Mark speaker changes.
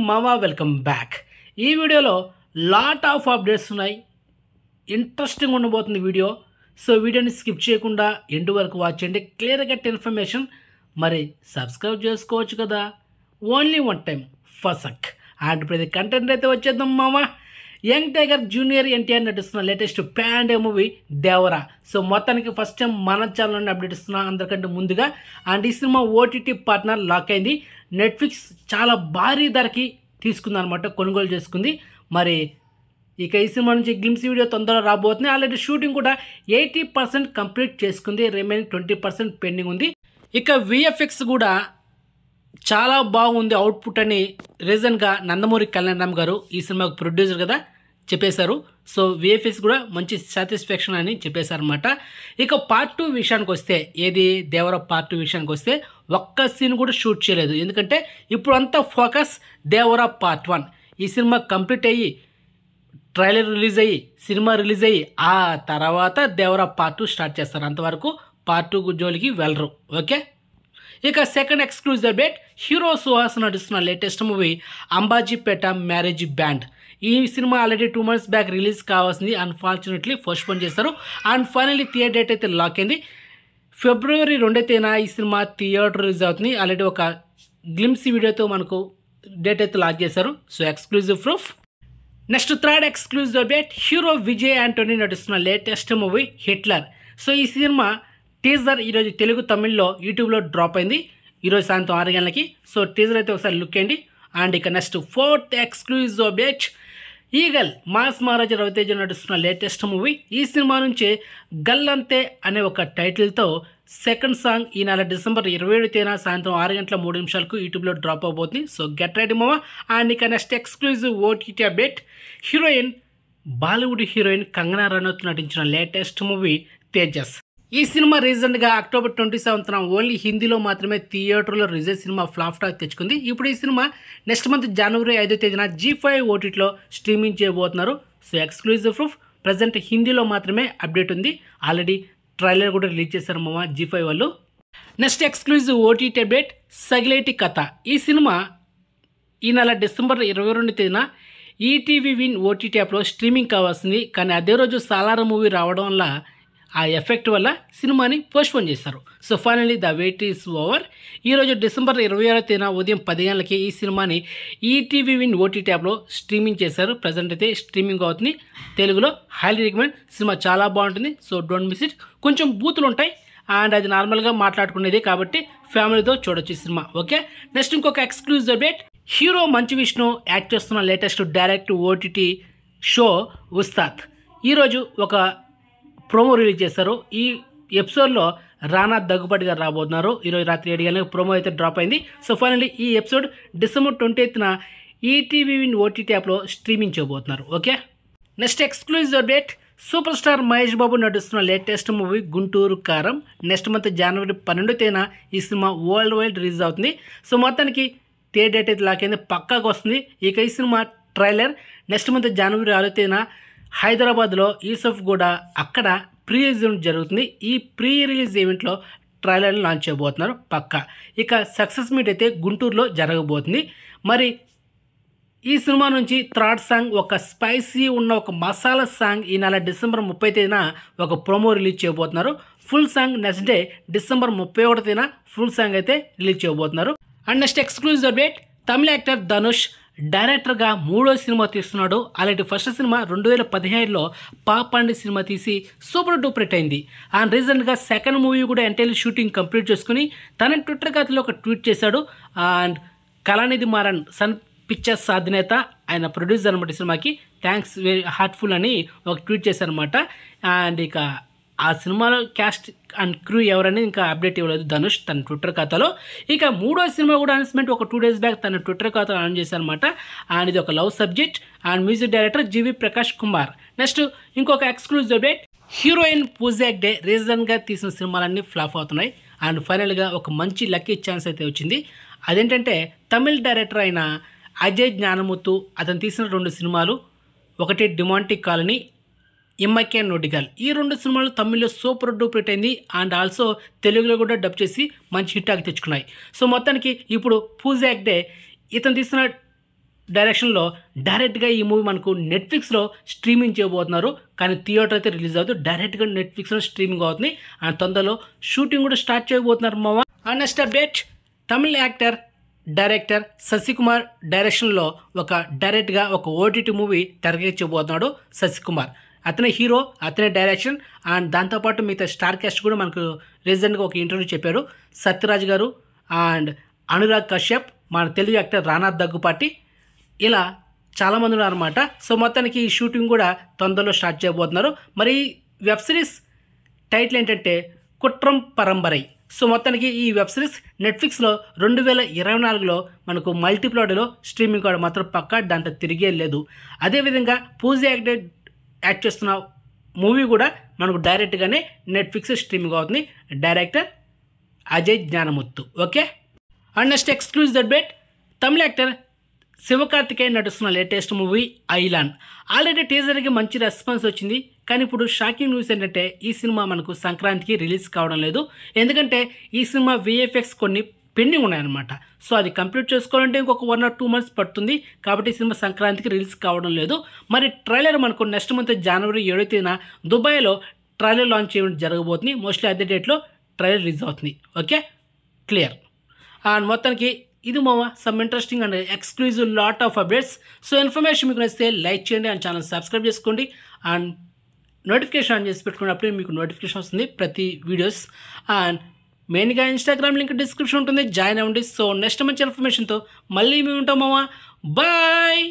Speaker 1: మామా welcome back. ఈ వీడియోలో లాట్ ఆఫ్ అప్డేట్స్ ఉన్నాయి. ఇంట్రెస్టింగ్ ఉండబోతుంది వీడియో. సో వీడియోని స్కిప్ చేయకుండా ఎండ్ వరకు వాచ్ చేయండి. Clear cut information. మరి సబ్స్క్రైబ్ చేసుకోవచ్చు కదా, ఓన్లీ వన్ టైం ఫసక్. అండ్ ప్రతి కంటెంట్ అయితే వచ్చేద్దాం మామా. యంగ్ టైగర్ జూనియర్ ఎన్టీఆర్ నటిస్తున్న latest pan movie Devara. So మొత్తానికి ఫస్ట్ టైం మన ఛానల్ని అప్డేట్ ఇస్తున్నా అందరికంటే ముందుగా. అండ్ ఈ సినిమా ఓటీటీ పార్ట్నర్ లాక్ అయింది. నెట్ఫ్లిక్స్ చాలా భారీ ధరకి తీసుకుంది అనమాట, కొనుగోలు చేసుకుంది. మరి ఇక ఈ సినిమా నుంచి గ్లిమ్స్ వీడియో తొందరగా రాబోతుంది. ఆల్రెడీ షూటింగ్ కూడా 80% కంప్లీట్ చేసుకుంది, రిమైనింగ్ 20% పెండింగ్ ఉంది. ఇక విఎఫ్ఎక్స్ కూడా చాలా బాగుంది అవుట్పుట్ అని రీజన్గా నందమూరి కళ్యాణరామ్ గారు ఈ సినిమాకు ప్రొడ్యూసర్ కదా చెప్పేశారు. సో విఎఫ్ఎక్స్ కూడా మంచి సాటిస్ఫాక్షన్ అని చెప్పేశారు అనమాట. ఇక పార్ట్ 2 విషయానికి వస్తే, ఏది దేవరా పార్ట్ 2 విషయానికి వస్తే ఒక్క సీన్ కూడా షూట్ చేయలేదు. ఎందుకంటే ఇప్పుడు అంతా ఫోకస్ దేవరా పార్ట్ 1. ఈ సినిమా కంప్లీట్ అయ్యి ట్రైలర్ రిలీజ్ అయ్యి సినిమా రిలీజ్ అయ్యి ఆ తర్వాత దేవరా పార్ట్ 2 స్టార్ట్ చేస్తారు. అంతవరకు పార్ట్ 2 జోలికి వెళ్ళరు. ఓకే. ఇక second exclusive update, hero Suhas నటిస్తున్న latest movie Ambajipeta marriage band. ఈ సినిమా ఆల్రెడీ 2 months బ్యాక్ రిలీజ్ కావాల్సింది, అన్ఫార్చునేట్లీ పోస్ట్పోన్ చేశారు. అండ్ ఫైనల్లీ థియేటర్ డేట్ అయితే లాక్ అయింది. February 2వ ఈ సినిమా థియేటర్ రిలీజ్ అవుతుంది. ఆల్రెడీ ఒక గ్లిమ్స్ వీడియోతో మనకు డేట్ అయితే లాక్ చేశారు. So exclusive proof. Next third exclusive update, hero Vijay Antony నటిస్తున్న లేటెస్ట్ మూవీ హిట్లర్. సో ఈ సినిమా టీజర్ ఈరోజు తెలుగు తమిళ్లో యూట్యూబ్లో డ్రాప్ అయింది ఈరోజు సాయంత్రం 6 గంటలకి. సో టీజర్ అయితే ఒకసారి లుక్ అండి. అండ్ ఇక next fourth exclusive update, eagle mass Maharaja Ravi Teja నటిస్తున్న లేటెస్ట్ మూవీ. ఈ సినిమా నుంచి గల్లంతే అనే ఒక టైటిల్తో సెకండ్ సాంగ్ ఈ నెల డిసెంబర్ 27న సాయంత్రం 6:03 యూట్యూబ్లో డ్రాప్ అవబోతుంది. సో గెట్ రెడీ మామా. అండ్ ఇక next exclusive OTT update, heroine Bollywood heroine Kangana Ranaut నటించిన లేటెస్ట్ మూవీ తేజస్. ఈ సినిమా రీసెంట్గా October 27న ఓన్లీ హిందీలో మాత్రమే థియేటర్లో రిలీజ్ సినిమా ఫ్లాప్ టాక్ తెచ్చుకుంది. ఇప్పుడు ఈ cinema next month January 5న G5 ఓటీటీలో స్ట్రీమింగ్ చేయబోతున్నారు. సో ఎక్స్క్లూజివ్ ప్రూఫ్, ప్రజెంట్ హిందీలో మాత్రమే అప్డేట్ ఉంది. ఆల్రెడీ ట్రైలర్ కూడా రిలీజ్ చేశారు మామ G5 వాళ్ళు. Next exclusive OTT update, Sagileti కథ. ఈ సినిమా ఈ నెల డిసెంబర్ 22న ఈటీవీ విన్ ఓటీటీ యాప్లో స్ట్రీమింగ్ కావాల్సింది. కానీ అదే రోజు సాలార్ మూవీ రావడం వల్ల ఆ ఎఫెక్ట్ వల్ల సినిమాని పోస్ట్పోన్ చేశారు. So finally the wait is over. ఈరోజు డిసెంబర్ 26న ఉదయం 10 గంటలకి ఈ సినిమాని ఈటీవీ విన్ ఓటీటీ యాప్లో స్ట్రీమింగ్ చేశారు. ప్రజెంట్ అయితే స్ట్రీమింగ్ అవుతుంది తెలుగులో. Highly recommend. సినిమా చాలా బాగుంటుంది. So don't miss it. కొంచెం బూతులు ఉంటాయి అండ్ అది నార్మల్గా మాట్లాడుకునేది కాబట్టి ఫ్యామిలీతో చూడొచ్చు ఈ సినిమా. ఓకే. నెక్స్ట్ ఇంకొక exclusive update, hero Manchu Vishnu act చేస్తున్న latest direct OTT show Ustaad. ఈరోజు ఒక ప్రోమో రిలీజ్ చేశారు. ఈ ఎపిసోడ్లో రానా దగ్గుబాటి గారు రాబోతున్నారు. ఈరోజు రాత్రి 7 గంటలకు ప్రోమో అయితే డ్రాప్ అయింది. సో ఫైనల్లీ ఈ ఎపిసోడ్ December 20న ఈటీవీ విన్ ఓటీటీ యాప్లో స్ట్రీమింగ్ చేయబోతున్నారు. Okay. Next exclusive update, super star Mahesh Babu నటిస్తున్న లేటెస్ట్ మూవీ గుంటూరు కారం. నెక్స్ట్ మంత్ January 12న ఈ సినిమా వరల్డ్ వైడ్ రిలీజ్ అవుతుంది. సో మొత్తానికి థియేటర్ డేట్ అయితే లాక్ అయింది, పక్కాగా వస్తుంది. ఇక ఈ cinema trailer next month January 6న హైదరాబాద్లో యూసఫ్ కూడా అక్కడ ప్రీ రిలీజ్ జరుగుతుంది. ఈ ప్రీ రిలీజ్ ఈవెంట్లో ట్రైలర్ని లాంచ్ చేయబోతున్నారు పక్కా. ఇక సక్సెస్ మీట్ అయితే గుంటూరులో జరగబోతుంది. మరి ఈ సినిమా నుంచి థర్డ్ సాంగ్, ఒక స్పైసీ ఉన్న ఒక మసాలా సాంగ్ ఈ నెల December 30న ఒక ప్రోమో రిలీజ్ చేయబోతున్నారు. Full song next day December 31న ఫుల్ సాంగ్ అయితే రిలీజ్ చేయబోతున్నారు. And next exclusive update, Tamil actor Dhanush డైరెక్టర్గా 3వ సినిమా తీస్తున్నాడు. అలాంటి ఫస్ట్ సినిమా 2017లో పాపాండి సినిమా తీసి సూపర్ డూపర్ హిట్ అయింది. అండ్ రీసెంట్గా సెకండ్ మూవీ కూడా ఎంటైర్ షూటింగ్ కంప్లీట్ చేసుకుని తన ట్విట్టర్ ఖాతాలో ఒక ట్వీట్ చేశాడు. And Kalanidhi Maran Sun Pictures అధినేత, ఆయన ప్రొడ్యూసర్ అనమాట ఈ సినిమాకి, థ్యాంక్స్ వెరీ హార్ట్ఫుల్ అని ఒక ట్వీట్ చేశారనమాట. అండ్ ఇక ఆ సినిమాలో క్యాస్ట్ అండ్ క్రూ ఎవరనేది ఇంకా అప్డేట్ ఇవ్వలేదు ధనుష్ తన ట్విట్టర్ ఖాతాలో. ఇక 3వ సినిమా కూడా అనౌన్స్మెంట్ ఒక 2 days బ్యాక్ తన ట్విట్టర్ ఖాతాలో అనౌన్స్ చేశారనమాట. అండ్ ఇది ఒక love subject. And music director GV Prakash Kumar. Next ఇంకొక ఎక్స్క్లూజివ్ అప్డేట్, హీరోయిన్ పూజా డే రీజన్గా తీసిన సినిమాలన్నీ ఫ్లాప్ అవుతున్నాయి. అండ్ ఫైనల్గా ఒక మంచి లక్కీ ఛాన్స్ అయితే వచ్చింది. అదేంటంటే తమిళ్ డైరెక్టర్ అయిన అజయ్ జ్ఞానముత్తు అతను తీసిన 2 సినిమాలు, ఒకటి డిమాంటిక్ కాలనీ, ఇమ్మకే నోటిగల్. ఈ 2 సినిమాలు తమిళ్లో సూపర్ డూపర్ హిట్ అయింది. అండ్ ఆల్సో తెలుగులో కూడా డబ్ చేసి మంచి హిట్ ఆగి తెచ్చుకున్నాయి. సో మొత్తానికి ఇప్పుడు పూజా డే ఇతను తీసిన డైరెక్షన్లో డైరెక్ట్గా ఈ మూవీ మనకు నెట్ఫ్లిక్స్లో స్ట్రీమింగ్ చేయబోతున్నారు. కానీ థియేటర్ అయితే రిలీజ్ అవుతుంది, డైరెక్ట్గా నెట్ఫ్లిక్స్లో స్ట్రీమింగ్ అవుతుంది. అండ్ తొందరలో షూటింగ్ కూడా స్టార్ట్ చేయబోతున్నారు మామ. And next update, Tamil actor director Sasikumar డైరెక్షన్లో డైరెక్ట్గా ఒక ఓటీటీ మూవీ తెరకెక్కించబోతున్నాడు శశికుమార్. అతనే హీరో, అతనే డైరెక్షన్. అండ్ దాంతోపాటు మిగతా స్టార్ కాస్ట్ కూడా మనకు రీసెంట్గా ఒక ఇంటర్వ్యూ చెప్పారు. సత్యరాజ్ గారు అండ్ అనురాగ్ కశ్యప్, మన తెలుగు యాక్టర్ రానా దగ్గుపాటి, ఇలా చాలామంది ఉన్నారు అనమాట. సో మొత్తానికి ఈ షూటింగ్ కూడా తొందరలో స్టార్ట్ చేయబోతున్నారు. మరి వెబ్ సిరీస్ టైటిల్ ఏంటంటే కుట్రం పరంపరై. సో మొత్తానికి ఈ వెబ్ సిరీస్ నెట్ఫ్లిక్స్లో 2024లో మనకు మల్టీప్లాడలో స్ట్రీమింగ్ కూడా మాత్రం పక్కా, దాంట్లో తిరిగే లేదు. అదేవిధంగా పూజ యాక్ట్ చేస్తున్న మూవీ కూడా మనకు డైరెక్ట్గానే నెట్ఫ్లిక్స్ స్ట్రీమింగ్ అవుతుంది. Director Ajay Gnanamuthu. Okay. And next exclusive update, Tamil actor Sivakarthikeyan నటిస్తున్న లేటెస్ట్ మూవీ ఐలాండ్. ఆల్రెడీ టీజర్కి మంచి రెస్పాన్స్ వచ్చింది. కానీ ఇప్పుడు షాకింగ్ న్యూస్ ఏంటంటే ఈ సినిమా మనకు సంక్రాంతికి రిలీజ్ కావడం లేదు. ఎందుకంటే ఈ సినిమా VFX కొన్ని పెండింగ్ ఉన్నాయన్నమాట. సో అది కంప్లీట్ చేసుకోవాలంటే ఇంకొక 1 or 2 months పడుతుంది. కాబట్టి ఈ సినిమా సంక్రాంతికి రిలీజ్ కావడం లేదు. మరి ట్రైలర్ మనకు నెక్స్ట్ మంత్ జనవరి 7వ తేదీన దుబాయ్లో ట్రైలర్ లాంచ్ చేయడం జరగబోతుంది. మోస్ట్లీ అదే డేట్లో ట్రైలర్ రిలీజ్ అవుతుంది. Okay, clear. అండ్ మొత్తానికి ఇది మామ some interesting and exclusive lot of updates. So information మీకు నచ్చితే లైక్ చేయండి అండ్ ఛానల్ సబ్స్క్రైబ్ చేసుకోండి అండ్ నోటిఫికేషన్ ఆన్ చేసి పెట్టుకున్నప్పుడు మీకు నోటిఫికేషన్ వస్తుంది ప్రతి వీడియోస్. అండ్ మెయిన్గా ఇన్స్టాగ్రామ్ లింక్ డిస్క్రిప్షన్ ఉంటుంది, జాయిన్ అవ్వండి. సో నెక్స్ట్ మంచి ఇన్ఫర్మేషన్తో మళ్ళీ మేము ఉంటాం మామ. బాయ్.